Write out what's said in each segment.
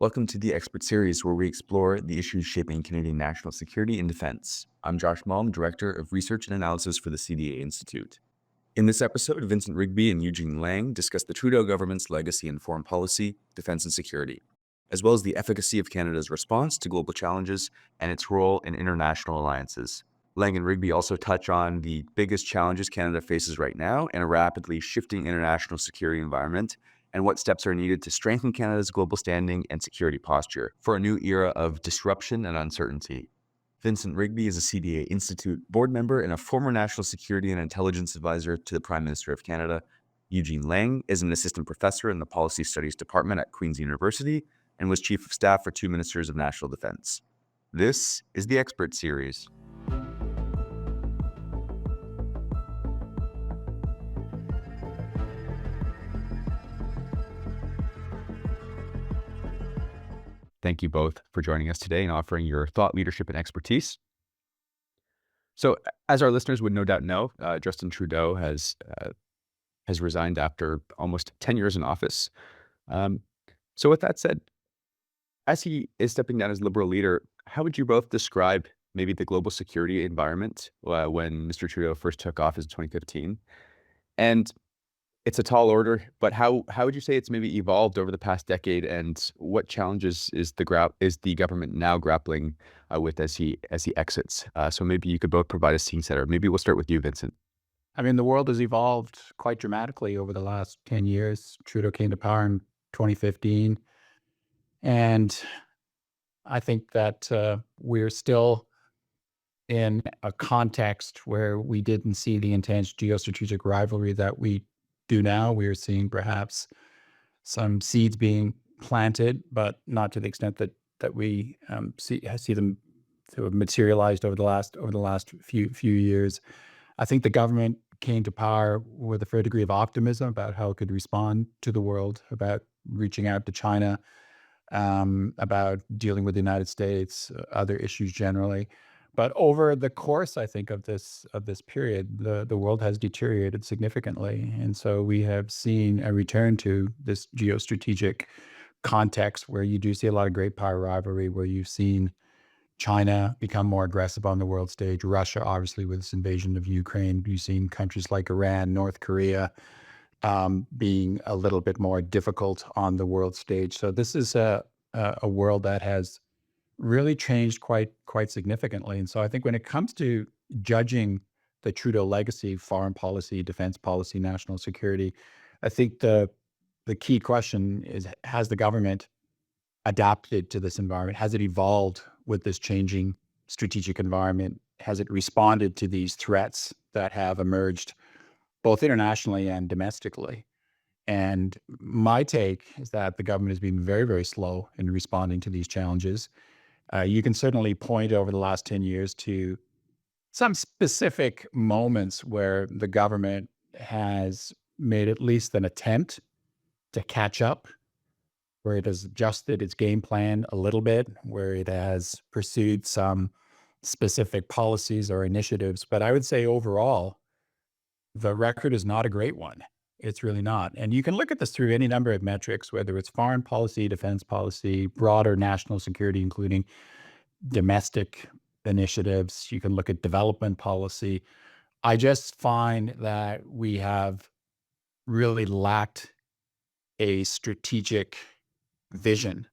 Welcome to the Expert Series, where we explore the issues shaping Canadian national security and defense. I'm Josh Malm, Director of Research and Analysis for the CDA Institute. In this episode, Vincent Rigby and Eugene Lang discuss the Trudeau government's legacy in foreign policy, defense, and security, as well as the efficacy of Canada's response to global challenges and its role in international alliances. Lang and Rigby also touch on the biggest challenges Canada faces right now in a rapidly shifting international security environment, and what steps are needed to strengthen Canada's global standing and security posture for a new era of disruption and uncertainty. Vincent Rigby is a CDA Institute board member and a former national security and intelligence advisor to the Prime Minister of Canada. Eugene Lang is an assistant professor in the Policy Studies Department at Queen's University and was Chief of Staff for two Ministers of National Defense. This is the Expert Series. Thank you both for joining us today and offering your thought leadership and expertise. So, as our listeners would no doubt know, Justin Trudeau has resigned after almost 10 years in office. So with that said, as he is stepping down as Liberal leader, how would you both describe maybe the global security environment when Mr. Trudeau first took office in 2015? And it's a tall order, but how would you say it's maybe evolved over the past decade, and what challenges is the government now grappling with as he exits? So maybe you could both provide a scene setter. Maybe we'll start with you, Vincent. I mean, the world has evolved quite dramatically over the last 10 years. Trudeau came to power in 2015. And I think that we're still in a context where we didn't see the intense geostrategic rivalry that we do now. We're seeing perhaps some seeds being planted, but not to the extent that we see them sort of materialized over the last few years. I think the government came to power with a fair degree of optimism about how it could respond to the world, about reaching out to China, about dealing with the United States, other issues generally. But over the course, I think, of this period, the world has deteriorated significantly. And so we have seen a return to this geostrategic context where you do see a lot of great power rivalry, where you've seen China become more aggressive on the world stage, Russia, obviously, with its invasion of Ukraine. You've seen countries like Iran, North Korea, being a little bit more difficult on the world stage. So this is a world that has really changed quite significantly. And so I think when it comes to judging the Trudeau legacy, foreign policy, defense policy, national security, I think the key question is, has the government adapted to this environment? Has it evolved with this changing strategic environment? Has it responded to these threats that have emerged both internationally and domestically? And my take is that the government has been very, very slow in responding to these challenges. You can certainly point over the last 10 years to some specific moments where the government has made at least an attempt to catch up, where it has adjusted its game plan a little bit, where it has pursued some specific policies or initiatives. But I would say overall, the record is not a great one. It's really not. And you can look at this through any number of metrics, whether it's foreign policy, defense policy, broader national security, including domestic initiatives. You can look at development policy. I just find that we have really lacked a strategic vision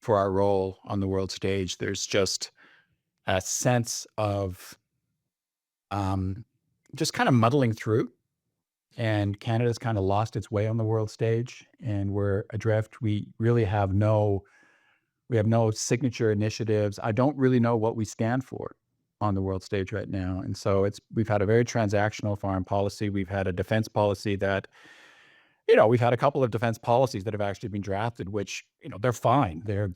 for our role on the world stage. There's just a sense of just kind of muddling through. And Canada's kind of lost its way on the world stage, and we're adrift. We have no signature initiatives. I don't really know what we stand for on the world stage right now. And so we've had a very transactional foreign policy. We've had a defense policy that, we've had a couple of defense policies that have actually been drafted, which, they're fine. They're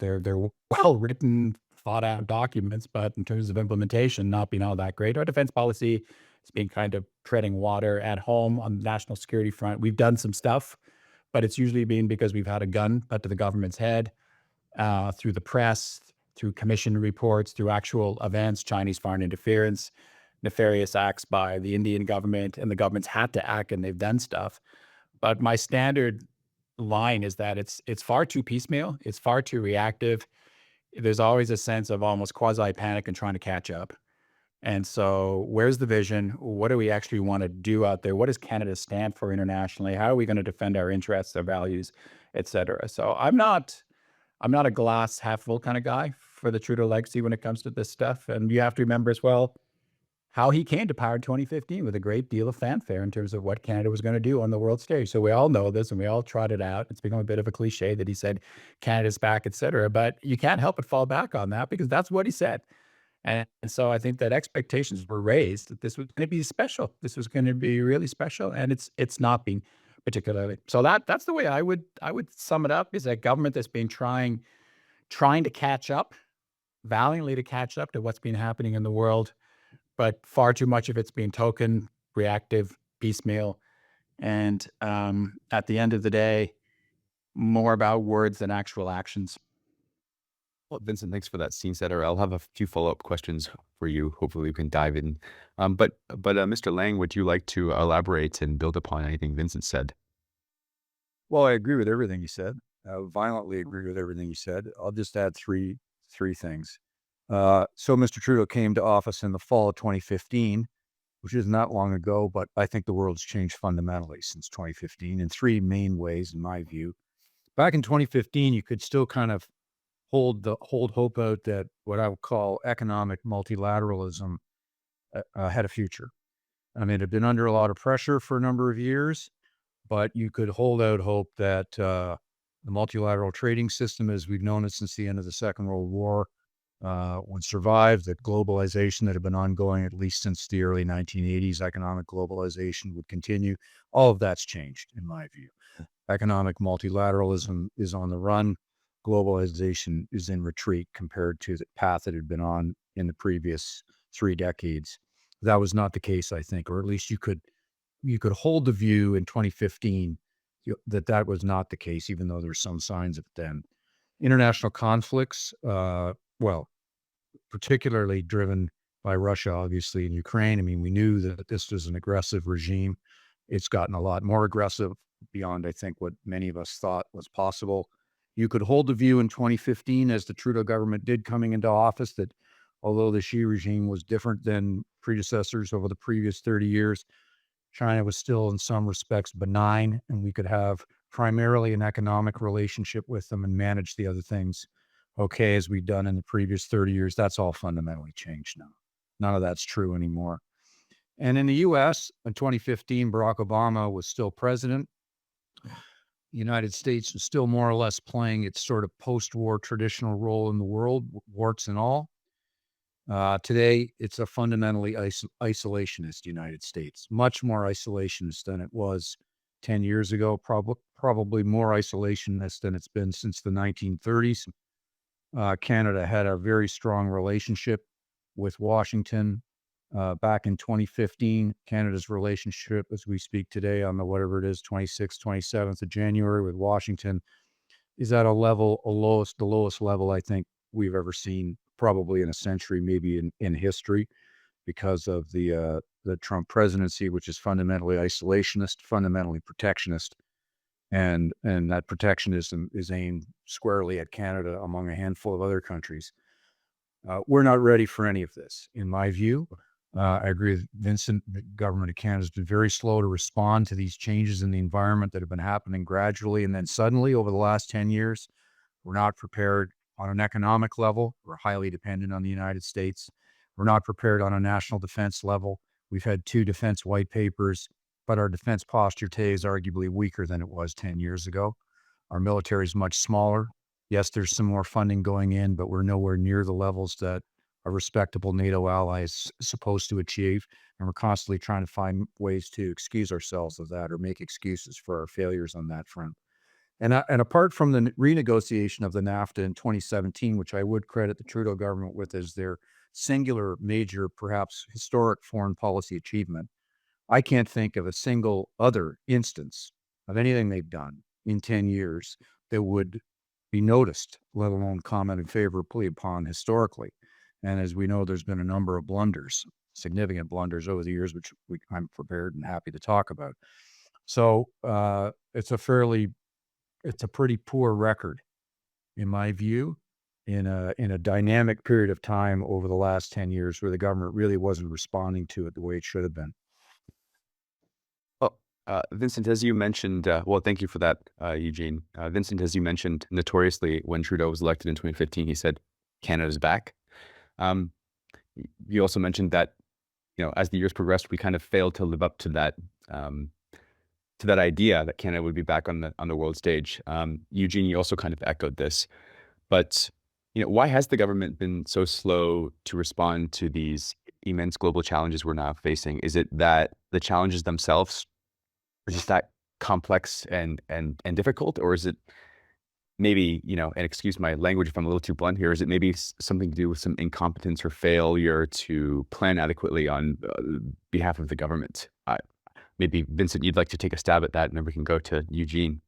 well-written, thought-out documents, but in terms of implementation, not being all that great. Our defense policy has been kind of treading water at home on the national security front. We've done some stuff, but it's usually been because we've had a gun put to the government's head, through the press, through commission reports, through actual events, Chinese foreign interference, nefarious acts by the Indian government, and the government's had to act and they've done stuff. But my standard line is that it's far too piecemeal. It's far too reactive. There's always a sense of almost quasi panic and trying to catch up. And so, where's the vision? What do we actually want to do out there? What does Canada stand for internationally? How are we going to defend our interests, our values, et cetera? So, I'm not a glass half full kind of guy for the Trudeau legacy when it comes to this stuff. And you have to remember as well how he came to power in 2015 with a great deal of fanfare in terms of what Canada was going to do on the world stage. So we all know this and we all trot it out. It's become a bit of a cliche that he said Canada's back, et cetera. But you can't help but fall back on that because that's what he said. And so I think that expectations were raised that this was going to be special. This was going to be really special, and it's not been particularly. So that's the way I would sum it up: is a government that's been trying to catch up valiantly to catch up to what's been happening in the world, but far too much of it's being token, reactive, piecemeal, and at the end of the day, more about words than actual actions. Well, Vincent, thanks for that scene setter. I'll have a few follow-up questions for you. Hopefully, we can dive in. But Mr. Lang, would you like to elaborate and build upon anything Vincent said? Well, I agree with everything you said. I violently agree with everything you said. I'll just add three things. So Mr. Trudeau came to office in the fall of 2015, which is not long ago, but I think the world's changed fundamentally since 2015 in three main ways, in my view. Back in 2015, you could still kind of hold hope out that what I would call economic multilateralism had a future. I mean, it had been under a lot of pressure for a number of years, but you could hold out hope that the multilateral trading system, as we've known it since the end of the Second World War, would survive, that globalization that had been ongoing at least since the early 1980s, economic globalization would continue. All of that's changed, in my view. Economic multilateralism is on the run. Globalization is in retreat compared to the path it had been on in the previous 3 decades. That was not the case, I think, or at least you could hold the view in 2015 that was not the case, even though there's some signs of it then. International conflicts, well, particularly driven by Russia, obviously, in Ukraine. I mean, we knew that this was an aggressive regime. It's gotten a lot more aggressive beyond, I think, what many of us thought was possible. You could hold the view in 2015, as the Trudeau government did coming into office, that although the Xi regime was different than predecessors over the previous 30 years, China was still in some respects benign, and we could have primarily an economic relationship with them and manage the other things okay, as we've done in the previous 30 years. That's all fundamentally changed now. None of that's true anymore. And in the US, in 2015, Barack Obama was still president. The United States was still more or less playing its sort of post-war traditional role in the world, warts and all. Today, it's a fundamentally isolationist United States, much more isolationist than it was 10 years ago, probably more isolationist than it's been since the 1930s. Canada had a very strong relationship with Washington. Back in 2015, Canada's relationship, as we speak today on the whatever it is, 26th, 27th of January with Washington, is at the lowest level I think we've ever seen, probably in a century, maybe in history, because of the Trump presidency, which is fundamentally isolationist, fundamentally protectionist, and that protectionism is aimed squarely at Canada among a handful of other countries. We're not ready for any of this, in my view. I agree with Vincent. The government of Canada has been very slow to respond to these changes in the environment that have been happening gradually and then suddenly over the last 10 years. We're not prepared on an economic level. We're highly dependent on the United States. We're not prepared on a national defense level. We've had 2 defense white papers, but our defense posture today is arguably weaker than it was 10 years ago. Our military is much smaller. Yes, there's some more funding going in, but we're nowhere near the levels that a respectable NATO ally is supposed to achieve. And we're constantly trying to find ways to excuse ourselves of that or make excuses for our failures on that front. And apart from the renegotiation of the NAFTA in 2017, which I would credit the Trudeau government with as their singular, major, perhaps historic foreign policy achievement, I can't think of a single other instance of anything they've done in 10 years that would be noticed, let alone commented favorably upon historically. And as we know, there's been a number of blunders, significant blunders over the years, which I'm prepared and happy to talk about. So it's a fairly it's a pretty poor record, in my view, in a dynamic period of time over the last 10 years where the government really wasn't responding to it the way it should have been. Well, Vincent, as you mentioned, well, thank you for that, Eugene. Vincent, as you mentioned, notoriously, when Trudeau was elected in 2015, he said, Canada's back. Um, you also mentioned that, as the years progressed, we kind of failed to live up to that idea that Canada would be back on the world stage. Eugene, you also kind of echoed this, but why has the government been so slow to respond to these immense global challenges we're now facing? Is it that the challenges themselves are just that complex and difficult, or is it maybe, and excuse my language if I'm a little too blunt here, is it maybe something to do with some incompetence or failure to plan adequately on behalf of the government? Maybe, Vincent, you'd like to take a stab at that, and then we can go to Eugene.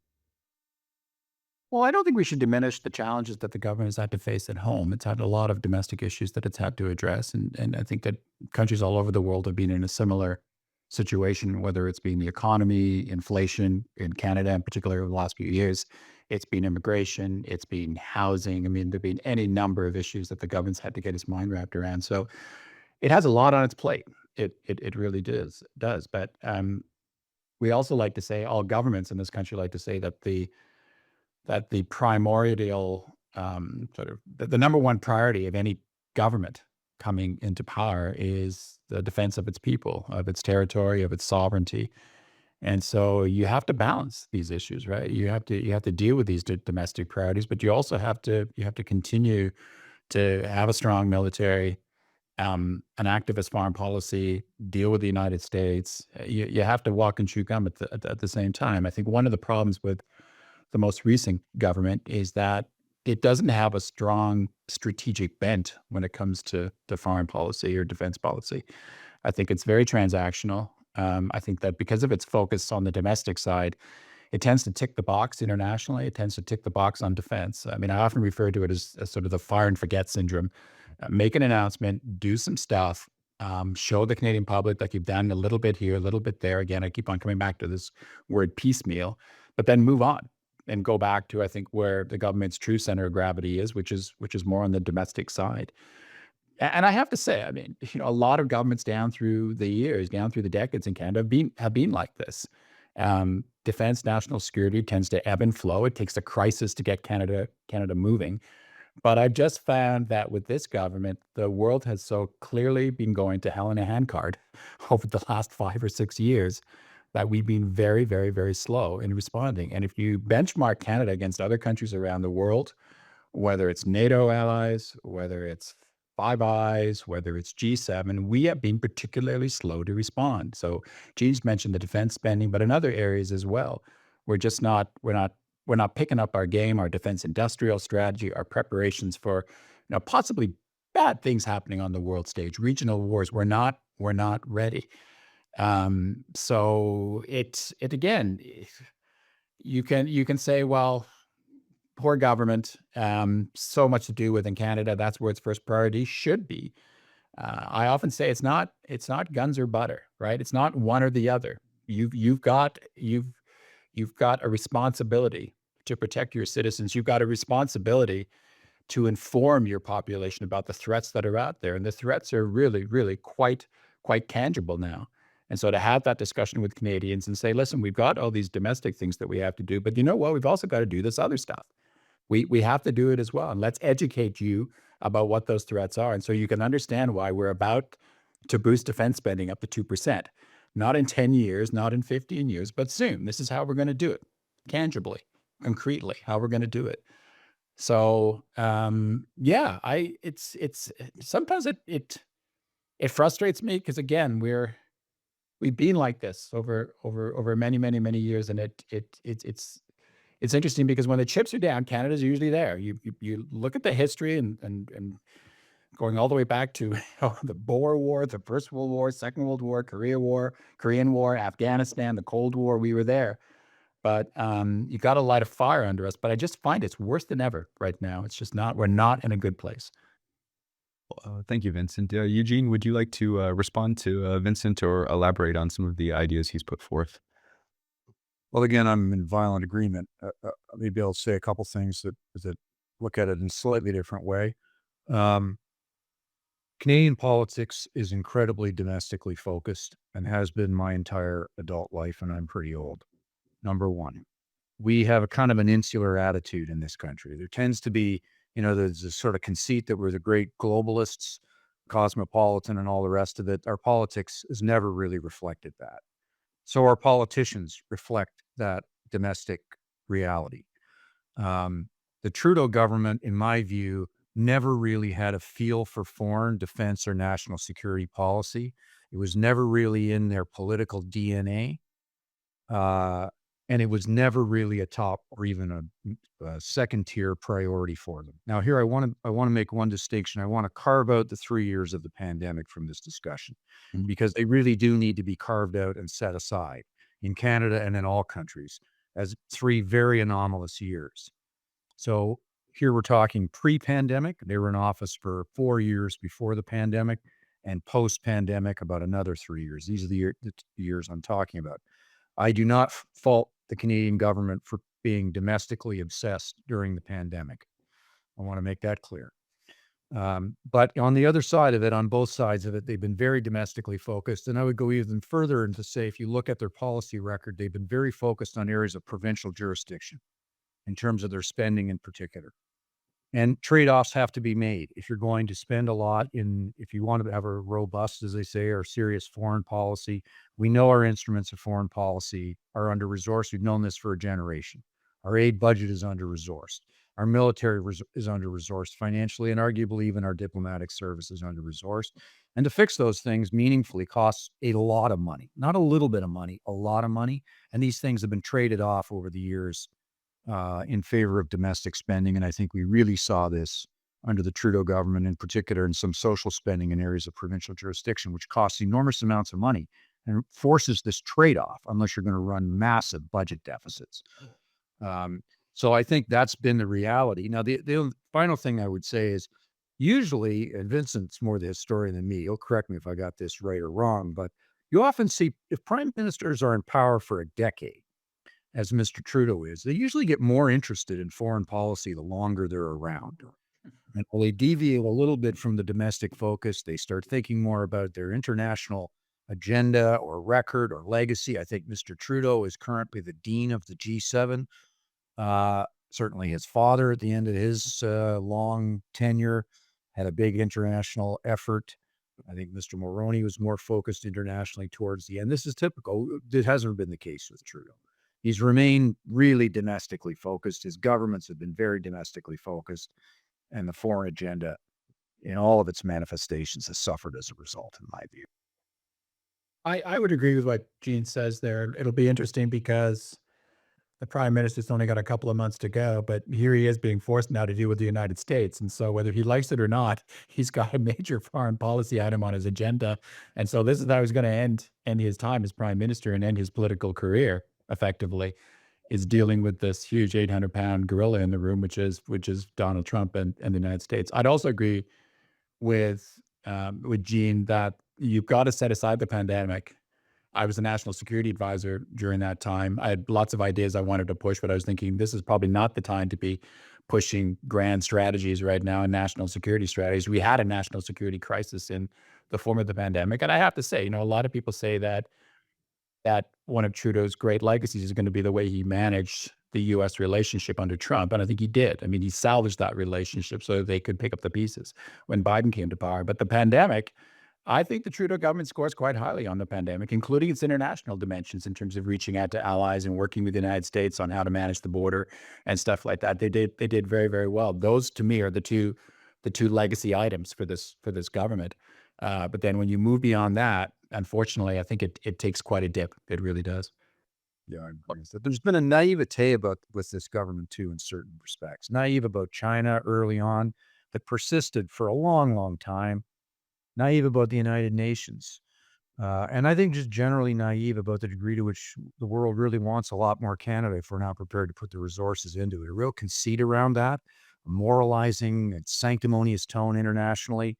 Well, I don't think we should diminish the challenges that the government has had to face at home. It's had a lot of domestic issues that it's had to address. And I think that countries all over the world have been in a similar situation, whether it's been the economy, inflation in Canada, in particular over the last few years. It's been immigration, it's been housing. I mean, there have been any number of issues that the government's had to get its mind wrapped around. So it has a lot on its plate. It really does. But we also like to say, all governments in this country like to say that the primordial sort of the number one priority of any government coming into power is the defense of its people, of its territory, of its sovereignty. And so you have to balance these issues, right? You have to deal with these domestic priorities, but you also have to continue to have a strong military, an activist foreign policy, deal with the United States. You have to walk and chew gum at the same time. I think one of the problems with the most recent government is that it doesn't have a strong strategic bent when it comes to foreign policy or defense policy. I think it's very transactional. I think that because of its focus on the domestic side, it tends to tick the box internationally. It tends to tick the box on defense. I mean, I often refer to it as sort of the fire and forget syndrome. Make an announcement, do some stuff, show the Canadian public that you've done a little bit here, a little bit there. Again, I keep on coming back to this word piecemeal, but then move on and go back to, I think, where the government's true center of gravity is, which is more on the domestic side. And I have to say, I mean, a lot of governments down through the years, down through the decades in Canada have been like this. Defense, national security tends to ebb and flow. It takes a crisis to get Canada moving. But I've just found that with this government, the world has so clearly been going to hell in a handcart over the last 5 or 6 years that we've been very, very, very slow in responding. And if you benchmark Canada against other countries around the world, whether it's NATO allies, whether it's Five Eyes, whether it's G7, we have been particularly slow to respond. So Gene's mentioned the defense spending, but in other areas as well, we're not picking up our game, our defense industrial strategy, our preparations for possibly bad things happening on the world stage, regional wars. We're not ready. So it again, you can say, well, poor government, so much to do with in Canada. That's where its first priority should be. I often say it's not guns or butter, right? It's not one or the other. You've got a responsibility to protect your citizens. You've got a responsibility to inform your population about the threats that are out there, and the threats are really, really quite tangible now. And so to have that discussion with Canadians and say, listen, we've got all these domestic things that we have to do, but you know what? We've also got to do this other stuff. We have to do it as well. And let's educate you about what those threats are. And so you can understand why we're about to boost defense spending up to 2%. Not in 10 years, not in 15 years, but soon. This is how we're going to do it, tangibly, concretely, how we're going to do it. So, yeah, it's sometimes it frustrates me because again, we've been like this over many, many, many years, and it's interesting because when the chips are down, Canada's usually there. You look at the history and going all the way back to the Boer War, the First World War, Second World War, Korean War, Afghanistan, the Cold War, we were there. But you got to light a fire under us. But I just find it's worse than ever right now. It's just we're not in a good place. Thank you, Vincent. Eugene, would you like to respond to Vincent or elaborate on some of the ideas he's put forth? Well, again, I'm in violent agreement. Maybe I'll say a couple things that look at it in a slightly different way. Um, Canadian politics is incredibly domestically focused and has been my entire adult life, and I'm pretty old. Number one, we have a kind of an insular attitude in this country. There tends to be, there's this sort of conceit that we're the great globalists, cosmopolitan, and all the rest of it. Our politics has never really reflected that. So our politicians reflect that domestic reality. Um, the Trudeau government, in my view, never really had a feel for foreign defense or national security policy. It was never really in their political DNA. Uh, and it was never really a top or even a second tier priority for them. Now, here I want to make one distinction. I want to carve out the 3 years of the pandemic from this discussion because they really do need to be carved out and set aside in Canada and in all countries as 3 very anomalous years. So here we're talking pre-pandemic. They were in office for 4 years before the pandemic, and post-pandemic about another 3 years. These are the years I'm talking about. I do not fault the Canadian government for being domestically obsessed during the pandemic. I want to make that clear. But on the other side of it, on both sides of it, they've been very domestically focused. And I would go even further and to say, if you look at their policy record, they've been very focused on areas of provincial jurisdiction in terms of their spending in particular. And trade-offs have to be made. If you're going to spend a lot if you want to have a robust, as they say, or serious foreign policy, we know our instruments of foreign policy are under-resourced. We've known this for a generation. Our aid budget is under-resourced. Our military is under-resourced financially, and arguably even our diplomatic service is under-resourced. And to fix those things meaningfully costs a lot of money, not a little bit of money, a lot of money. And these things have been traded off over the years in favor of domestic spending. And I think we really saw this under the Trudeau government, in particular, in some social spending in areas of provincial jurisdiction, which costs enormous amounts of money and forces this trade-off unless you're going to run massive budget deficits. So I think that's been the reality. Now, the final thing I would say is usually, and Vincent's more the historian than me, he'll correct me if I got this right or wrong, but you often see if prime ministers are in power for a decade, as Mr. Trudeau is, they usually get more interested in foreign policy the longer they're around. And while they deviate a little bit from the domestic focus, they start thinking more about their international agenda or record or legacy. I think Mr. Trudeau is currently the dean of the G7. Certainly his father, at the end of his long tenure, had a big international effort. I think Mr. Mulroney was more focused internationally towards the end. This is typical. It hasn't been the case with Trudeau. He's remained really domestically focused. His governments have been very domestically focused, and the foreign agenda, in all of its manifestations, has suffered as a result, in my view. I would agree with what Gene says there. It'll be interesting because the prime minister's only got a couple of months to go, but here he is being forced now to deal with the United States. And so whether he likes it or not, he's got a major foreign policy item on his agenda. And so this is how he's going to end his time as prime minister and end his political career effectively, is dealing with this huge 800-pound gorilla in the room, which is Donald Trump and the United States. I'd also agree with Gene that you've got to set aside the pandemic. I was a national security advisor during that time. I had lots of ideas I wanted to push, but I was thinking this is probably not the time to be pushing grand strategies right now and national security strategies. We had a national security crisis in the form of the pandemic. And I have to say, a lot of people say that one of Trudeau's great legacies is going to be the way he managed the U.S. relationship under Trump. And I think he did. I mean, he salvaged that relationship so that they could pick up the pieces when Biden came to power. But the pandemic, I think the Trudeau government scores quite highly on the pandemic, including its international dimensions in terms of reaching out to allies and working with the United States on how to manage the border and stuff like that. They did very, very well. Those, to me, are the two legacy items for this government. But then when you move beyond that, unfortunately, I think it takes quite a dip. It really does. Yeah, I agree with that. There's been a naivete with this government too, in certain respects. Naive about China early on, that persisted for a long, long time. Naive about the United Nations. And I think just generally naive about the degree to which the world really wants a lot more Canada if we're not prepared to put the resources into it. A real conceit around that, a moralizing and sanctimonious tone internationally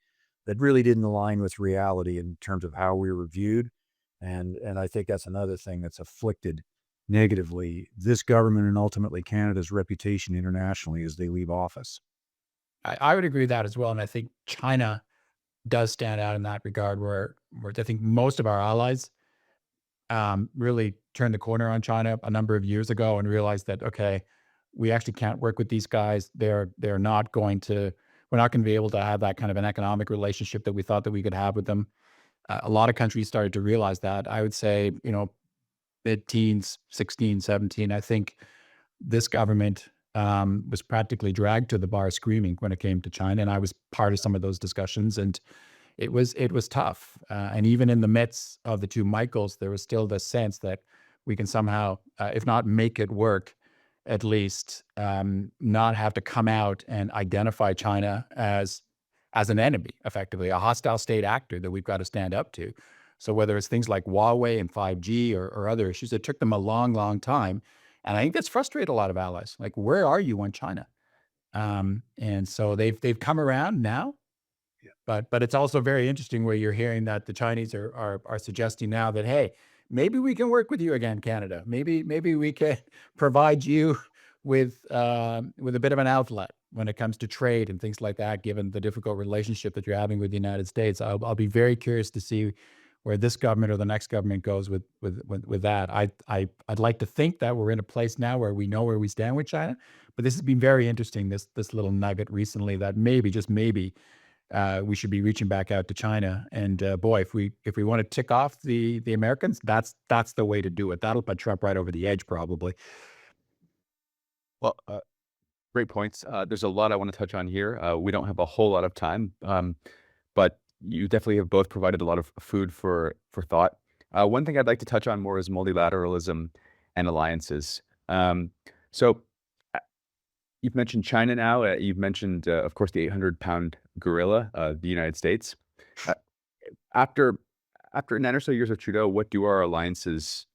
that really didn't align with reality in terms of how we were viewed. And I think that's another thing that's afflicted negatively this government and ultimately Canada's reputation internationally as they leave office. I would agree with that as well. And I think China does stand out in that regard, where I think most of our allies really turned the corner on China a number of years ago and realized that, okay, we actually can't work with these guys. They're not going to, we're not going to be able to have that kind of an economic relationship that we thought that we could have with them. A lot of countries started to realize that. I would say, mid-teens, 16, 17, I think this government was practically dragged to the bar screaming when it came to China. And I was part of some of those discussions. And it was tough. And even in the midst of the two Michaels, there was still the sense that we can somehow, if not make it work, at least not have to come out and identify China as an enemy, effectively, a hostile state actor that we've got to stand up to. So whether it's things like Huawei and 5G or other issues, it took them a long, long time. And I think that's frustrated a lot of allies. Like, where are you on China? And so they've come around now. But it's also very interesting where you're hearing that the Chinese are suggesting now that, hey, maybe we can work with you again, Canada. Maybe we can provide you with a bit of an outlet when it comes to trade and things like that, given the difficult relationship that you're having with the United States. I'll be very curious to see where this government or the next government goes with that. I'd like to think that we're in a place now where we know where we stand with China, but this has been very interesting. This little nugget recently that maybe, just maybe, we should be reaching back out to China. And boy, if we want to tick off the Americans, that's the way to do it. That'll put Trump right over the edge, probably. Well, great points. There's a lot I want to touch on here. We don't have a whole lot of time, but you definitely have both provided a lot of food for thought. One thing I'd like to touch on more is multilateralism and alliances. So you've mentioned China now. You've mentioned, of course, the 800-pound gorilla, the United States. Uh, after 9 or so years of Trudeau, what do our alliances?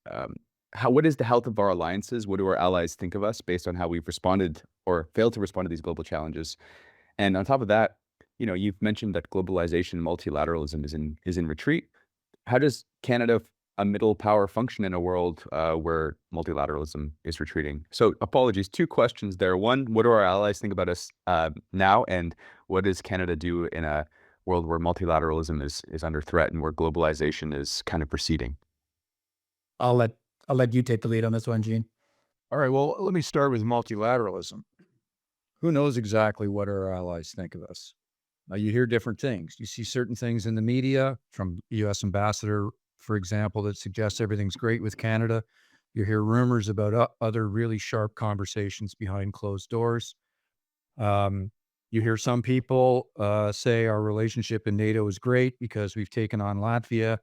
What is the health of our alliances? What do our allies think of us based on how we've responded or failed to respond to these global challenges? And on top of that, you've mentioned that globalization, multilateralism is in retreat. How does Canada, a middle power, function in a world where multilateralism is retreating? So apologies, two questions there. One, what do our allies think about us now? And what does Canada do in a world where multilateralism is under threat and where globalization is kind of proceeding? I'll let you take the lead on this one, Gene. All right, well, let me start with multilateralism. Who knows exactly what our allies think of us? You hear different things. You see certain things in the media from the U.S. ambassador, for example, that suggests everything's great with Canada. You hear rumors about other really sharp conversations behind closed doors. You hear some people say our relationship in NATO is great because we've taken on Latvia.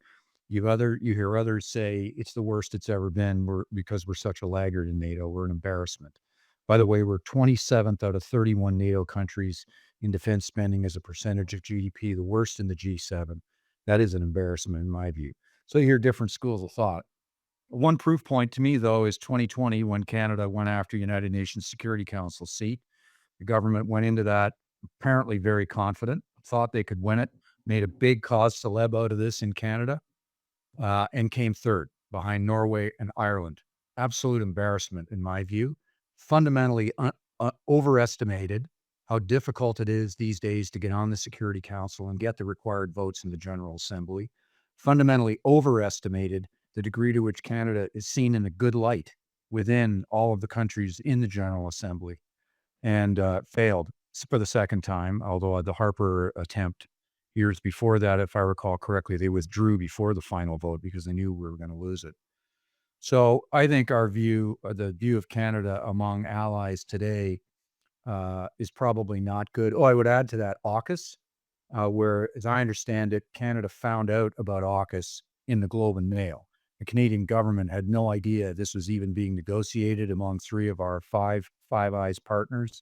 You hear others say it's the worst it's ever been because we're such a laggard in NATO. We're an embarrassment. By the way, we're 27th out of 31 NATO countries in defense spending as a percentage of GDP, the worst in the G7. That is an embarrassment in my view. So you hear different schools of thought. One proof point to me, though, is 2020 when Canada went after United Nations Security Council seat. The government went into that apparently very confident, thought they could win it, made a big cause celeb out of this in Canada, and came third behind Norway and Ireland. Absolute embarrassment in my view. Fundamentally overestimated how difficult it is these days to get on the Security Council and get the required votes in the General Assembly. Fundamentally overestimated the degree to which Canada is seen in a good light within all of the countries in the General Assembly, and failed for the second time, although the Harper attempt years before that, if I recall correctly, they withdrew before the final vote because they knew we were going to lose it. So I think our view, the view of Canada among allies today, is probably not good. Oh, I would add to that AUKUS, where, as I understand it, Canada found out about AUKUS in the Globe and Mail. The Canadian government had no idea this was even being negotiated among three of our Five Eyes partners.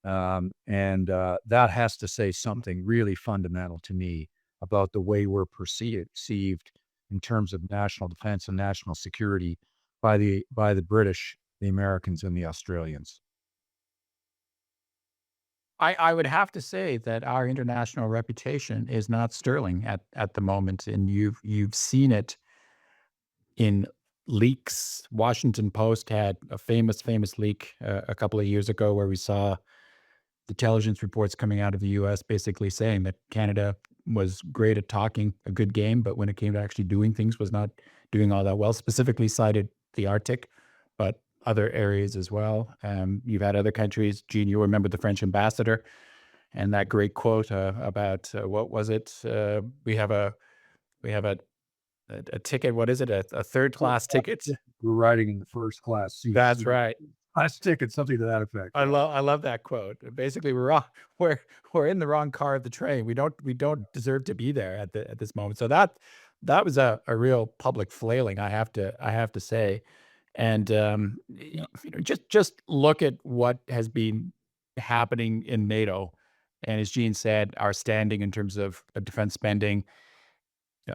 That has to say something really fundamental to me about the way we're perceived in terms of national defense and national security by the British, the Americans, and the Australians. I would have to say that our international reputation is not sterling at the moment, and you've seen it in leaks. Washington Post had a famous leak a couple of years ago where we saw intelligence reports coming out of the U.S. basically saying that Canada was great at talking a good game, but when it came to actually doing things, was not doing all that well. Specifically cited the Arctic, but other areas as well. You've had other countries. Gene, you remember the French ambassador and that great quote about what was it? We have a ticket. What is it? A third class ticket. We're riding in the first class seat. That's right. Class ticket, something to that effect. I love that quote. Basically, we're in the wrong car of the train. We don't deserve to be there at this moment. So that was a real public flailing, I have to say. And just look at what has been happening in NATO, and as Gene said, our standing in terms of defense spending,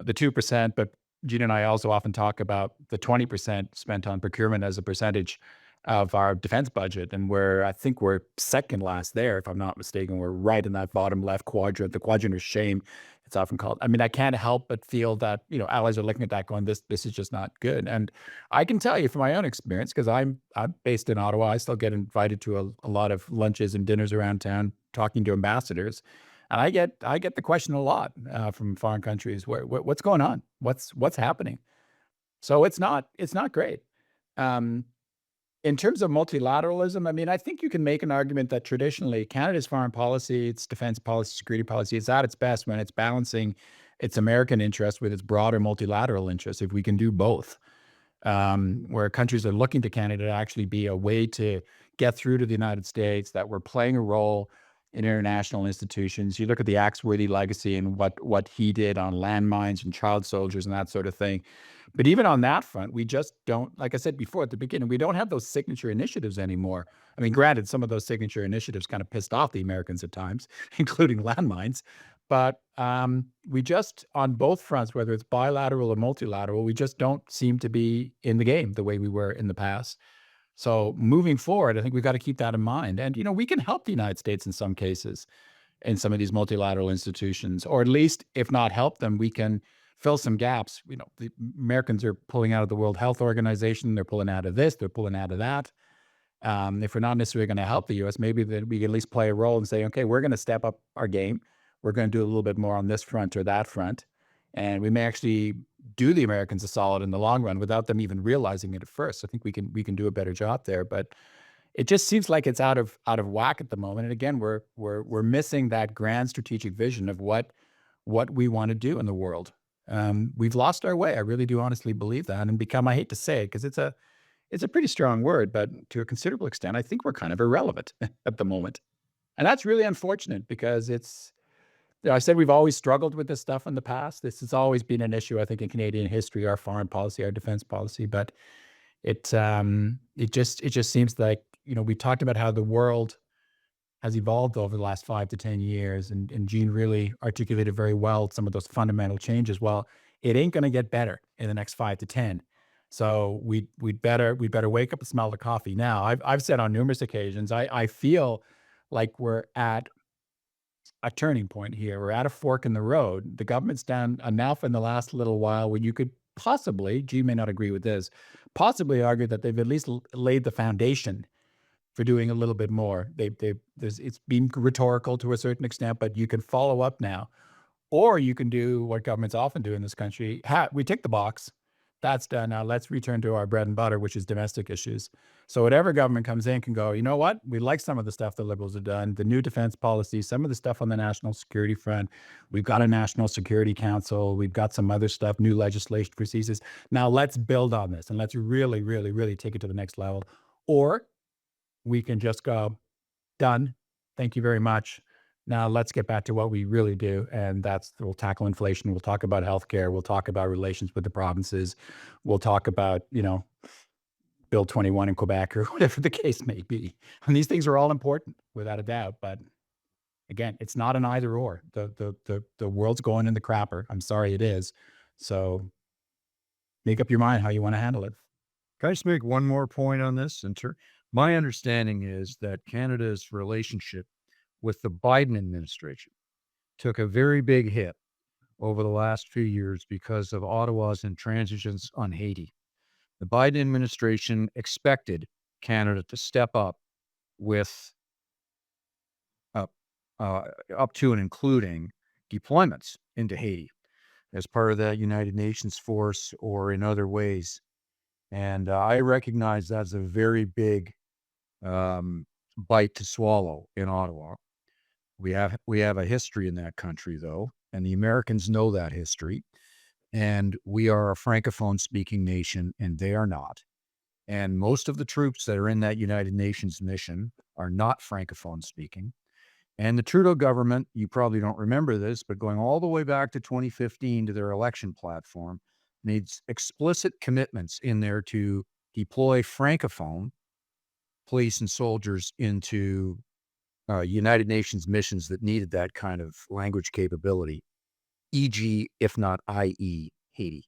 the 2%, but Gene and I also often talk about the 20% spent on procurement as a percentage of our defense budget. And I think we're second last there, if I'm not mistaken. We're right in that bottom left quadrant, the quadrant of shame, it's often called. I mean, I can't help but feel that, allies are looking at that going, this is just not good. And I can tell you from my own experience, because I'm based in Ottawa, I still get invited to a lot of lunches and dinners around town, talking to ambassadors. And I get the question a lot from foreign countries, what's going on? What's happening? So it's not great. In terms of multilateralism, I mean, I think you can make an argument that traditionally Canada's foreign policy, its defense policy, security policy, is at its best when it's balancing its American interest with its broader multilateral interests. If we can do both, where countries are looking to Canada to actually be a way to get through to the United States, that we're playing a role in international institutions. You look at the Axworthy legacy and what he did on landmines and child soldiers and that sort of thing. But even on that front, we just don't, like I said before at the beginning, we don't have those signature initiatives anymore. I mean, granted, some of those signature initiatives kind of pissed off the Americans at times, including landmines. But we just, on both fronts, whether it's bilateral or multilateral, we just don't seem to be in the game the way we were in the past. So moving forward, I think we've got to keep that in mind. And, we can help the United States in some cases in some of these multilateral institutions, or at least, if not help them, we can fill some gaps. The Americans are pulling out of the World Health Organization. They're pulling out of this. They're pulling out of that. If we're not necessarily going to help the U.S., maybe that we can at least play a role and say, okay, we're going to step up our game. We're going to do a little bit more on this front or that front. And we may actually do the Americans a solid in the long run without them even realizing it at first. I think we can do a better job there. But it just seems like it's out of whack at the moment. And again, we're missing that grand strategic vision of what we want to do in the world. We've lost our way. I really do honestly believe that, and become, I hate to say it because it's a pretty strong word, but to a considerable extent, I think we're kind of irrelevant at the moment. And that's really unfortunate because I said we've always struggled with this stuff in the past. This has always been an issue, I think, in Canadian history, our foreign policy, our defense policy. But it just seems like, we talked about how the world has evolved over the last 5 to 10 years, and Gene really articulated very well some of those fundamental changes. Well, it ain't going to get better in the next 5 to 10. So we'd better wake up and smell the coffee now. I've said on numerous occasions, I feel like we're at a turning point here. We're at a fork in the road. The government's done enough in the last little while where you could possibly, Gene may not agree with this, possibly argue that they've at least laid the foundation for doing a little bit more. It's been rhetorical to a certain extent, but you can follow up now. Or you can do what governments often do in this country. We tick the box. That's done. Now let's return to our bread and butter, which is domestic issues. So whatever government comes in can go, you know what? We like some of the stuff the Liberals have done, the new defense policy, some of the stuff on the national security front. We've got a National Security Council. We've got some other stuff, new legislation for CSIS. Now let's build on this and let's really, really, really take it to the next level. Or we can just go, done. Thank you very much. Now let's get back to what we really do. And we'll tackle inflation. We'll talk about healthcare. We'll talk about relations with the provinces. We'll talk about, Bill 21 in Quebec or whatever the case may be. And these things are all important without a doubt. But again, it's not an either or. The world's going in the crapper. I'm sorry it is. So make up your mind how you want to handle it. Can I just make one more point on this? My understanding is that Canada's relationship with the Biden administration took a very big hit over the last few years because of Ottawa's intransigence on Haiti. The Biden administration expected Canada to step up with up, up to and including deployments into Haiti as part of that United Nations force or in other ways. And I recognize that's a very big bite to swallow in Ottawa. We have a history in that country, though, and the Americans know that history. And we are a Francophone speaking nation, and they are not. And most of the troops that are in that United Nations mission are not Francophone speaking. And the Trudeau government, you probably don't remember this, but going all the way back to 2015 to their election platform, made explicit commitments in there to deploy Francophone police and soldiers into United Nations missions that needed that kind of language capability, e.g., if not i.e., Haiti.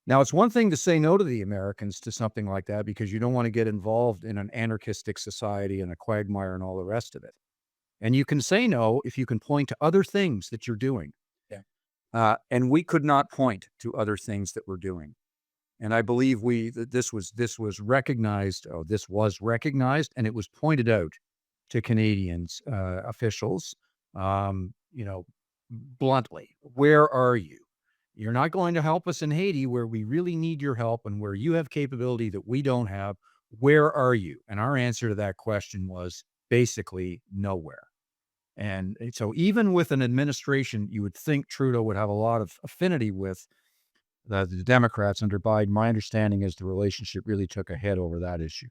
Now, it's one thing to say no to the Americans to something like that because you don't want to get involved in an anarchistic society and a quagmire and all the rest of it. And you can say no if you can point to other things that you're doing. Yeah. And we could not point to other things that we're doing. And I believe this was recognized. Oh, this was recognized, and it was pointed out to Canadians officials. Bluntly, where are you? You're not going to help us in Haiti, where we really need your help, and where you have capability that we don't have. Where are you? And our answer to that question was basically nowhere. And so even with an administration, you would think Trudeau would have a lot of affinity with the Democrats under Biden. My understanding is the relationship really took a hit over that issue.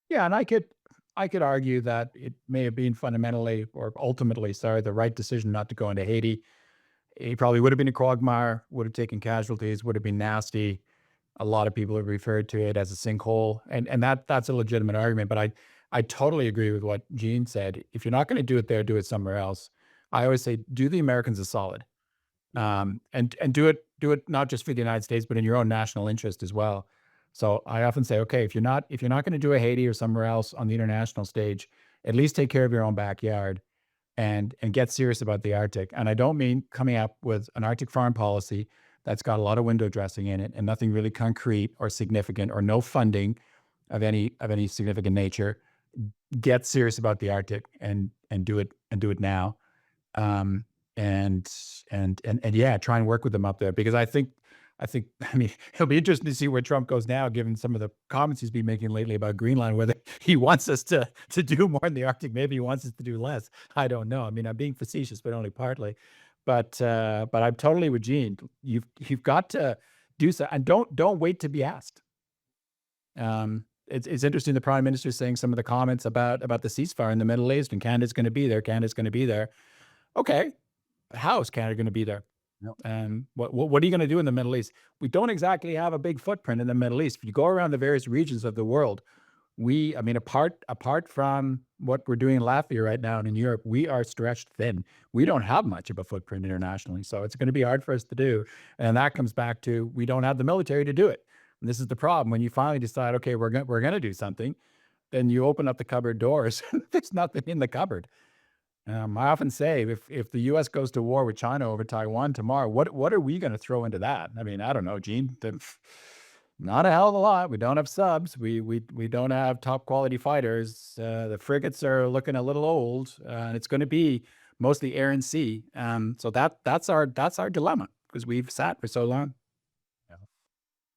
Yeah, and I could argue that it may have been fundamentally or ultimately, the right decision not to go into Haiti. It probably would have been a quagmire, would have taken casualties, would have been nasty. A lot of people have referred to it as a sinkhole, and that's a legitimate argument. But I totally agree with what Gene said. If you're not going to do it there, do it somewhere else. I always say, do the Americans a solid, and do it not just for the United States, but in your own national interest as well. So I often say, okay, if you're not going to do a Haiti or somewhere else on the international stage, at least take care of your own backyard and get serious about the Arctic. And I don't mean coming up with an Arctic foreign policy that's got a lot of window dressing in it and nothing really concrete or significant or no funding of any significant nature. Get serious about the Arctic and do it now. And yeah, try and work with them up there, because I mean, it'll be interesting to see where Trump goes now, given some of the comments he's been making lately about Greenland, whether he wants us to do more in the Arctic. Maybe he wants us to do less. I don't know. I mean, I'm being facetious, but only partly. But I'm totally with Gene. You've got to do so, and don't wait to be asked. It's interesting. The Prime Minister saying some of the comments about the ceasefire in the Middle East, and Canada's going to be there. Canada's going to be there. Okay, but how is Canada going to be there? Yep. What are you going to do in the Middle East? We don't exactly have a big footprint in the Middle East. If you go around the various regions of the world, apart from what we're doing in Latvia right now and in Europe, we are stretched thin. We don't have much of a footprint internationally, so it's going to be hard for us to do. And that comes back to, we don't have the military to do it. And this is the problem. When you finally decide, okay, we're going to do something, then you open up the cupboard doors. There's nothing in the cupboard. I often say, if the U.S. goes to war with China over Taiwan tomorrow, what are we going to throw into that? I mean, I don't know, Gene. Not a hell of a lot. We don't have subs. We don't have top quality fighters. The frigates are looking a little old, and it's going to be mostly air and sea. So that's our dilemma, because we've sat for so long. Yeah.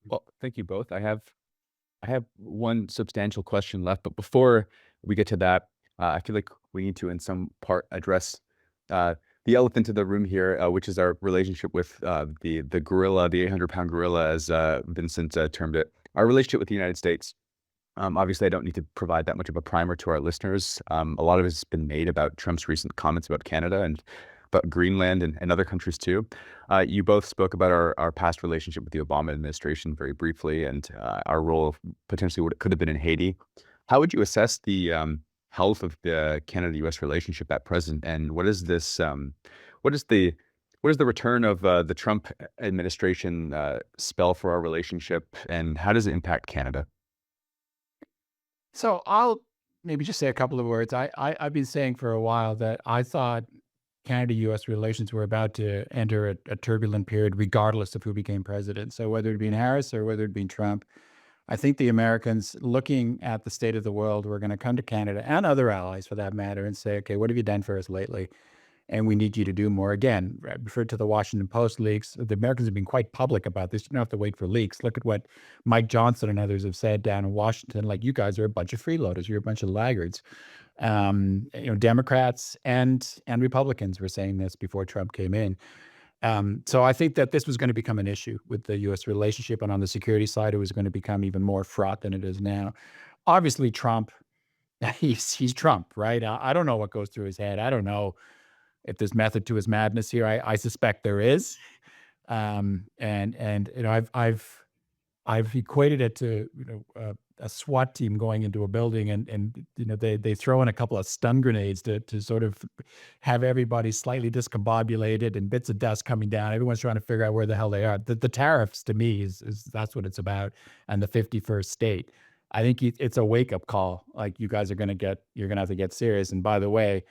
Well, thank you both. I have one substantial question left, but before we get to that, I feel like we need to, in some part, address the elephant in the room here, which is our relationship with the gorilla, the 800-pound gorilla, as Vincent termed it, our relationship with the United States. Obviously, I don't need to provide that much of a primer to our listeners. A lot of it has been made about Trump's recent comments about Canada and about Greenland and other countries too. You both spoke about our past relationship with the Obama administration very briefly, and our role potentially what it could have been in Haiti. How would you assess the health of the Canada-U.S. relationship at present, and what is this? What is the return of the Trump administration spell for our relationship, and how does it impact Canada? So I'll maybe just say a couple of words. I've been saying for a while that I thought Canada-U.S. relations were about to enter a turbulent period, regardless of who became president. So whether it be Harris or whether it be Trump, I think the Americans, looking at the state of the world, were going to come to Canada and other allies, for that matter, and say, "Okay, what have you done for us lately? And we need you to do more." Again, referred to the Washington Post leaks. The Americans have been quite public about this. You don't have to wait for leaks. Look at what Mike Johnson and others have said down in Washington. Like, you guys are a bunch of freeloaders. You're a bunch of laggards. Democrats and Republicans were saying this before Trump came in. So I think that this was going to become an issue with the U.S. relationship, and on the security side, it was going to become even more fraught than it is now. Obviously, Trump, he's Trump, right? I don't know what goes through his head. I don't know if there's method to his madness here. I suspect there is. And I've equated it to a SWAT team going into a building and they throw in a couple of stun grenades to sort of have everybody slightly discombobulated and bits of dust coming down. Everyone's trying to figure out where the hell they are. The tariffs, to me, is that's what it's about, and the 51st state. I think it's a wake up call. Like, you guys are you're gonna have to get serious. And by the way,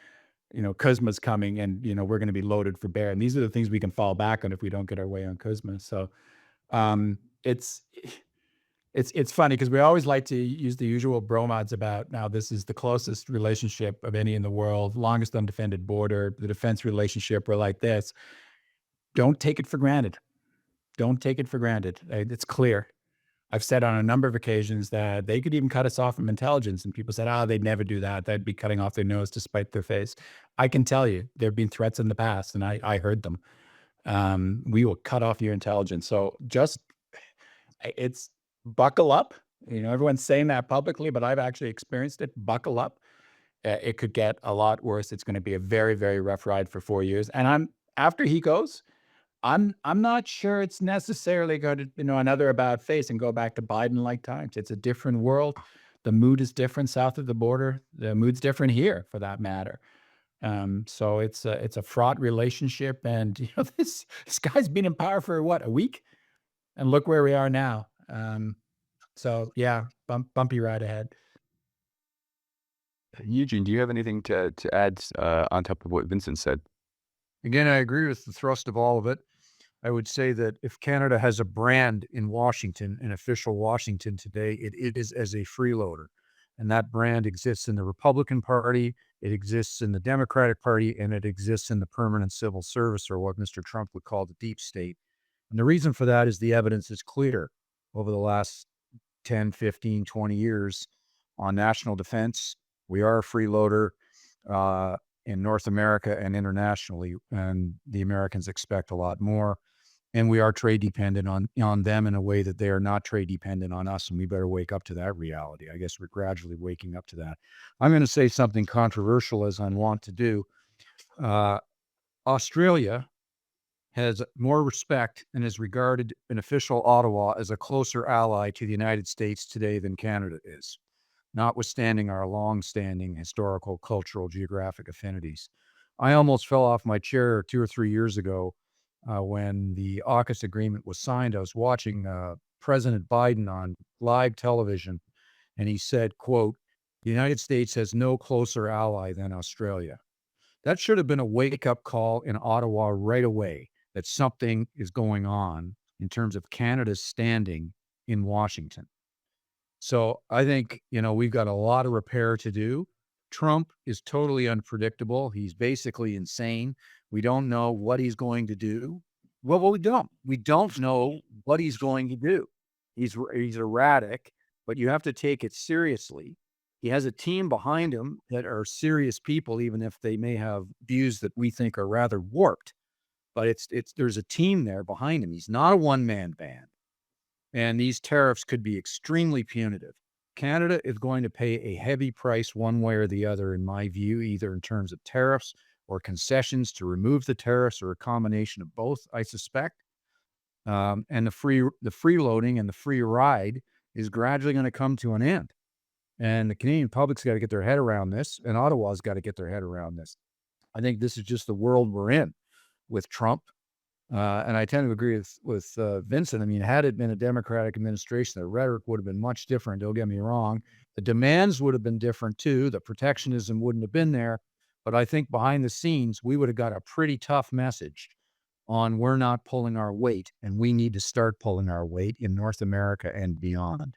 Kuzma's coming, and we're gonna be loaded for bear. And these are the things we can fall back on if we don't get our way on Kuzma. So it's funny because we always like to use the usual bromides about, now this is the closest relationship of any in the world, longest undefended border, the defense relationship. We're like this. Don't take it for granted. Don't take it for granted. It's clear. I've said on a number of occasions that they could even cut us off from intelligence, and people said, they'd never do that. They'd be cutting off their nose to spite their face. I can tell you, there have been threats in the past, and I heard them. We will cut off your intelligence. So it's buckle up. Everyone's saying that publicly, but I've actually experienced it. Buckle up. It could get a lot worse. It's going to be a very, very rough ride for 4 years. And after he goes, I'm not sure it's necessarily going to, another about face and go back to Biden-like times. It's a different world. The mood is different south of the border. The mood's different here, for that matter. So it's a fraught relationship, and this guy's been in power for what, a week, and look where we are now. So yeah, bumpy ride ahead. Eugene, do you have anything to add on top of what Vincent said? Again, I agree with the thrust of all of it. I would say that if Canada has a brand in Washington, an official Washington today, it is as a freeloader. And that brand exists in the Republican Party, it exists in the Democratic Party, and it exists in the permanent civil service, or what Mr. Trump would call the deep state. And the reason for that is the evidence is clear. Over the last 10, 15, 20 years on national defense, we are a freeloader in North America and internationally, and the Americans expect a lot more. And we are trade dependent on them in a way that they are not trade dependent on us, and we better wake up to that reality. I guess we're gradually waking up to that. I'm going to say something controversial, as I want to do. Australia has more respect and is regarded in official Ottawa as a closer ally to the United States today than Canada is, notwithstanding our long-standing historical, cultural, geographic affinities. I almost fell off my chair 2 or 3 years ago when the AUKUS agreement was signed. I was watching President Biden on live television, and he said, quote, "The United States has no closer ally than Australia." That should have been a wake-up call in Ottawa right away, that something is going on in terms of Canada's standing in Washington. So I think, we've got a lot of repair to do. Trump is totally unpredictable. He's basically insane. We don't know what he's going to do. Well, we don't. We don't know what he's going to do. He's erratic, but you have to take it seriously. He has a team behind him that are serious people, even if they may have views that we think are rather warped. But there's a team there behind him. He's not a one-man band. And these tariffs could be extremely punitive. Canada is going to pay a heavy price one way or the other, in my view, either in terms of tariffs or concessions to remove the tariffs, or a combination of both, I suspect. And the freeloading and the free ride is gradually going to come to an end. And the Canadian public's got to get their head around this, and Ottawa's got to get their head around this. I think this is just the world we're in with Trump. And I tend to agree with Vincent. I mean, had it been a Democratic administration, the rhetoric would have been much different. Don't get me wrong. The demands would have been different too. The protectionism wouldn't have been there. But I think behind the scenes, we would have got a pretty tough message on we're not pulling our weight, and we need to start pulling our weight in North America and beyond.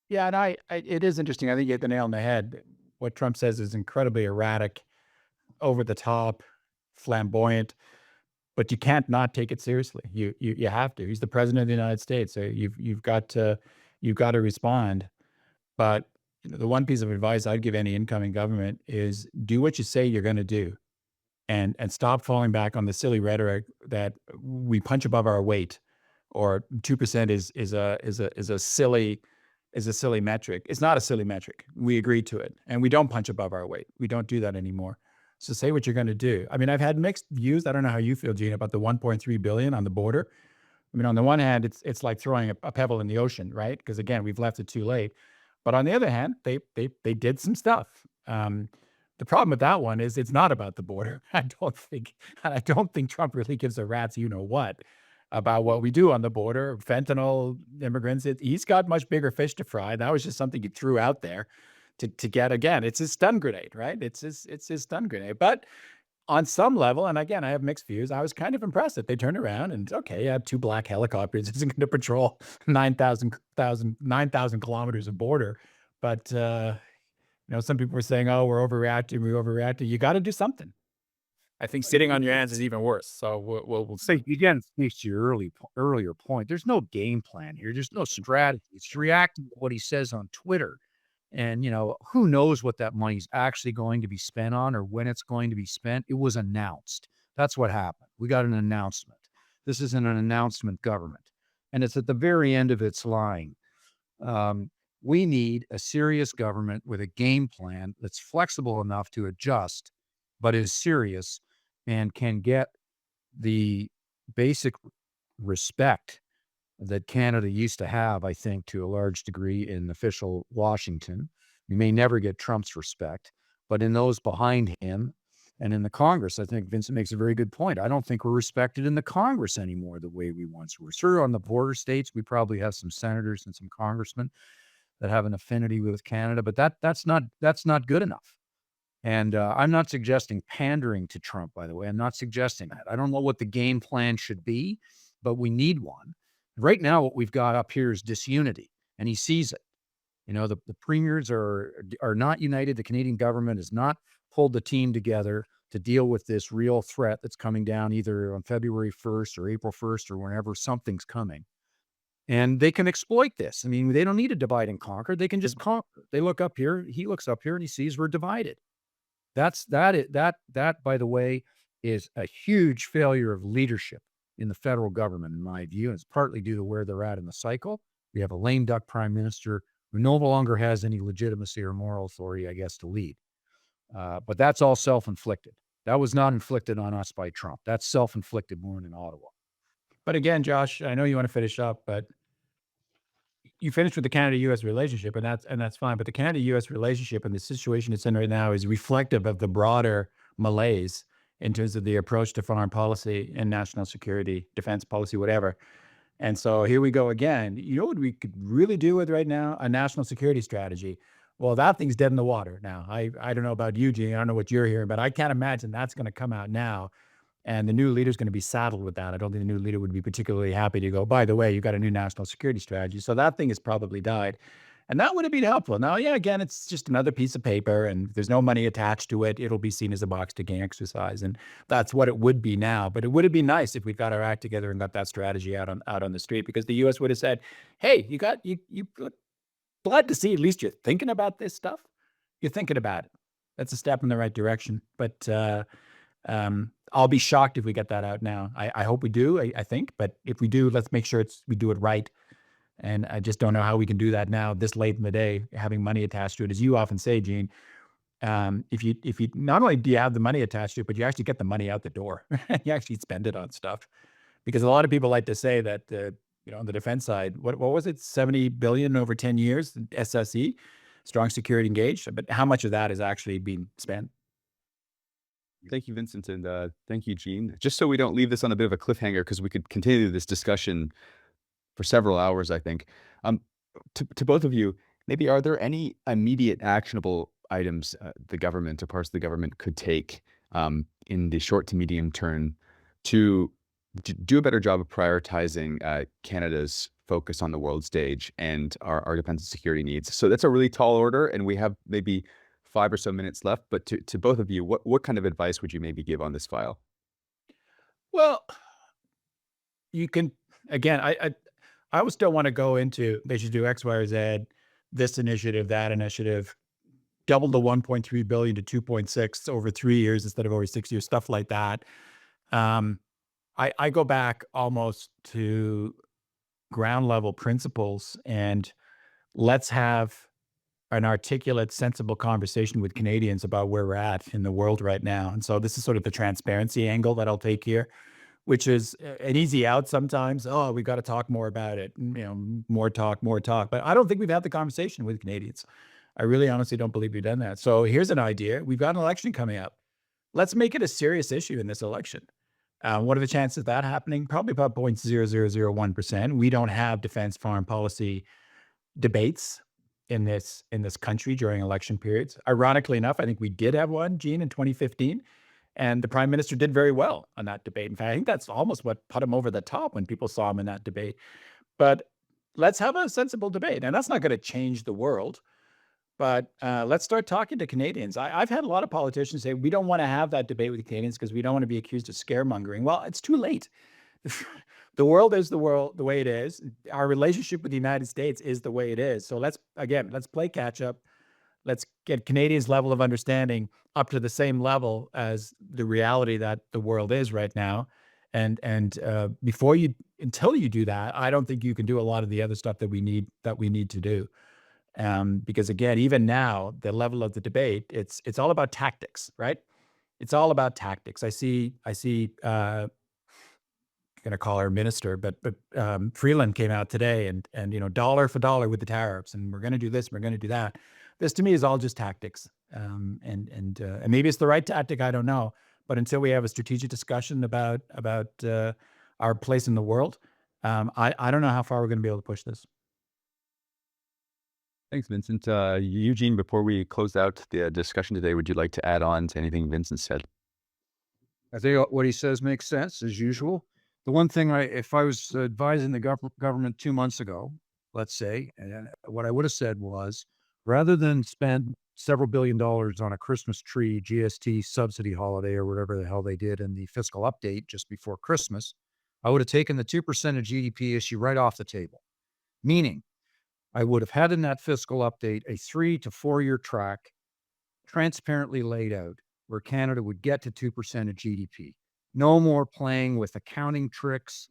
Yeah, and it is interesting. I think you hit the nail on the head. What Trump says is incredibly erratic, over the top, flamboyant, but you can't not take it seriously. You have to. He's the president of the United States, so you've got to respond. But the one piece of advice I'd give any incoming government is do what you say you're going to do, and stop falling back on the silly rhetoric that we punch above our weight, or 2% is a silly metric. It's not a silly metric. We agreed to it, and we don't punch above our weight. We don't do that anymore. So say what you're going to do. I mean, I've had mixed views. I don't know how you feel, Gene, about the 1.3 billion on the border. I mean, on the one hand, it's like throwing a pebble in the ocean, right? Because again, we've left it too late. But on the other hand, they did some stuff. The problem with that one is it's not about the border. I don't think Trump really gives a rat's you know what about what we do on the border. Fentanyl, immigrants. He's got much bigger fish to fry. That was just something he threw out there to get, again. It's his stun grenade, right? It's his stun grenade. But on some level, and again, I have mixed views. I was kind of impressed that they turned around and, okay, yeah, 2 black helicopters isn't going to patrol 9,000 kilometers of border. But, some people were saying, oh, we're overreacting. You got to do something. I think sitting on your hands is even worse. So we'll So see. again, speaks to your earlier point. There's no game plan here. There's no strategy. It's reacting to what he says on Twitter. And, who knows what that money's actually going to be spent on or when it's going to be spent. It was announced. That's what happened. We got an announcement. This isn't an announcement government. And it's at the very end of its line. We need a serious government with a game plan that's flexible enough to adjust, but is serious and can get the basic respect that Canada used to have, I think, to a large degree in official Washington. We may never get Trump's respect, but in those behind him and in the Congress, I think Vincent makes a very good point. I don't think we're respected in the Congress anymore the way we once were. Sure, on the border states, we probably have some senators and some congressmen that have an affinity with Canada, but that's not good enough. And I'm not suggesting pandering to Trump, by the way. I'm not suggesting that. I don't know what the game plan should be, but we need one. Right now, what we've got up here is disunity, and he sees it. The premiers are not united. The Canadian government has not pulled the team together to deal with this real threat that's coming down either on February 1st or April 1st or whenever something's coming. And they can exploit this. I mean, they don't need to divide and conquer. They can just conquer. They look up here. He looks up here and he sees we're divided. That, by the way, is a huge failure of leadership in the federal government, in my view. And it's partly due to where they're at in the cycle. We have a lame duck prime minister who no longer has any legitimacy or moral authority, I guess, to lead. But that's all self-inflicted. That was not inflicted on us by Trump. That's self-inflicted more in Ottawa. But again, Josh, I know you want to finish up, but you finished with the Canada-U.S. relationship, and that's fine. But the Canada-U.S. relationship and the situation it's in right now is reflective of the broader malaise in terms of the approach to foreign policy and national security, defense policy, whatever. And so here we go again. You know what we could really do with right now? A national security strategy. Well, that thing's dead in the water now. I don't know about Eugene. I don't know what you're hearing, but I can't imagine that's going to come out now. And the new leader's going to be saddled with that. I don't think the new leader would be particularly happy to go, by the way, you got a new national security strategy. So that thing has probably died. And that would have been helpful. Now, yeah, again, it's just another piece of paper and there's no money attached to it. It'll be seen as a box ticking exercise. And that's what it would be now. But it would have been nice if we got our act together and got that strategy out on the street, because the US would have said, hey, you glad to see at least you're thinking about this stuff. You're thinking about it. That's a step in the right direction. But I'll be shocked if we get that out now. I hope we do, I think. But if we do, let's make sure we do it right. And I just don't know how we can do that now, this late in the day, having money attached to it. As you often say, Gene, if you not only do you have the money attached to it, but you actually get the money out the door. You actually spend it on stuff. Because a lot of people like to say that, on the defense side, what was it, 70 billion over 10 years, SSE, strong security engaged. But how much of that is actually being spent? Thank you, Vincent, and thank you, Gene. Just so we don't leave this on a bit of a cliffhanger, because we could continue this discussion for several hours, I think. To both of you, maybe are there any immediate actionable items the government or parts of the government could take in the short to medium term to do a better job of prioritizing Canada's focus on the world stage and our defense and security needs? So that's a really tall order, and we have maybe 5 or so minutes left. But to both of you, what kind of advice would you maybe give on this file? Well, you can, again, I always don't want to go into they should do X, Y, or Z, this initiative, that initiative, double the 1.3 billion to 2.6 over 3 years instead of over 6 years, stuff like that. I go back almost to ground level principles, and let's have an articulate, sensible conversation with Canadians about where we're at in the world right now. And so this is sort of the transparency angle that I'll take here, which is an easy out sometimes. Oh, we've got to talk more about it. More talk, more talk. But I don't think we've had the conversation with Canadians. I really honestly don't believe we've done that. So here's an idea. We've got an election coming up. Let's make it a serious issue in this election. What are the chances of that happening? Probably about 0.0001%. We don't have defense foreign policy debates in this country during election periods. Ironically enough, I think we did have one, Gene, in 2015. And the prime minister did very well on that debate. In fact, I think that's almost what put him over the top when people saw him in that debate. But let's have a sensible debate. And that's not going to change the world. But let's start talking to Canadians. I've had a lot of politicians say, we don't want to have that debate with Canadians because we don't want to be accused of scaremongering. Well, it's too late. The world is the way it is. Our relationship with the United States is the way it is. So let's play catch up. Let's get Canadians' level of understanding up to the same level as the reality that the world is right now. And until you do that, I don't think you can do a lot of the other stuff that we need to do. Because again, even now, the level of the debate, it's all about tactics, right? It's all about tactics. I see. I'm going to call her minister, but Freeland came out today and dollar for dollar with the tariffs, and we're going to do this, we're going to do that. This to me is all just tactics, and maybe it's the right tactic, I don't know. But until we have a strategic discussion about our place in the world, I don't know how far we're going to be able to push this. Thanks, Vincent. Eugene, before we close out the discussion today, would you like to add on to anything Vincent said? I think what he says makes sense, as usual. The one thing, if I was advising the government 2 months ago, let's say, and what I would have said was, rather than spend several $billion on a Christmas tree, GST subsidy holiday, or whatever the hell they did in the fiscal update just before Christmas, I would have taken the 2% of GDP issue right off the table. Meaning, I would have had in that fiscal update a 3 to 4 year track transparently laid out where Canada would get to 2% of GDP. No more playing with accounting tricks.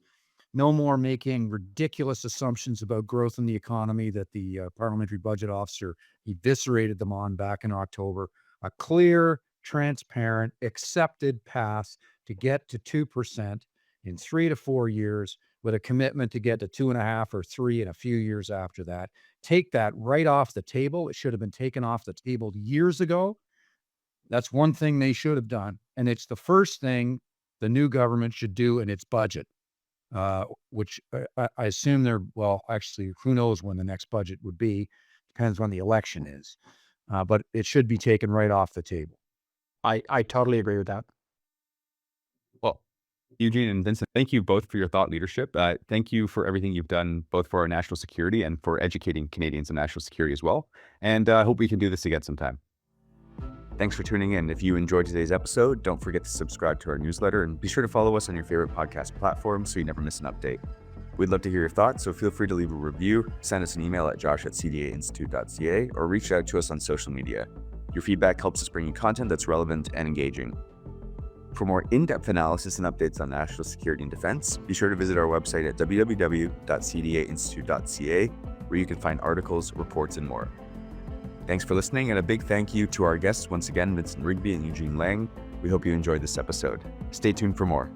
No more making ridiculous assumptions about growth in the economy that the parliamentary budget officer eviscerated them on back in October. A clear, transparent, accepted path to get to 2% in 3 to 4 years, with a commitment to get to 2.5 or 3 in a few years after that. Take that right off the table. It should have been taken off the table years ago. That's one thing they should have done. And it's the first thing the new government should do in its budget, which I assume actually, who knows when the next budget would be. Depends when the election is. But it should be taken right off the table. I totally agree with that. Well, Eugene and Vincent, thank you both for your thought leadership. Thank you for everything you've done, both for our national security and for educating Canadians on national security as well. And I hope we can do this again sometime. Thanks for tuning in. If you enjoyed today's episode, don't forget to subscribe to our newsletter and be sure to follow us on your favorite podcast platform so you never miss an update. We'd love to hear your thoughts, so feel free to leave a review, send us an email at josh@cdainstitute.ca, or reach out to us on social media. Your feedback helps us bring you content that's relevant and engaging. For more in-depth analysis and updates on national security and defense, be sure to visit our website at www.cdainstitute.ca, where you can find articles, reports, and more. Thanks for listening, and a big thank you to our guests once again, Vincent Rigby and Eugene Lang. We hope you enjoyed this episode. Stay tuned for more.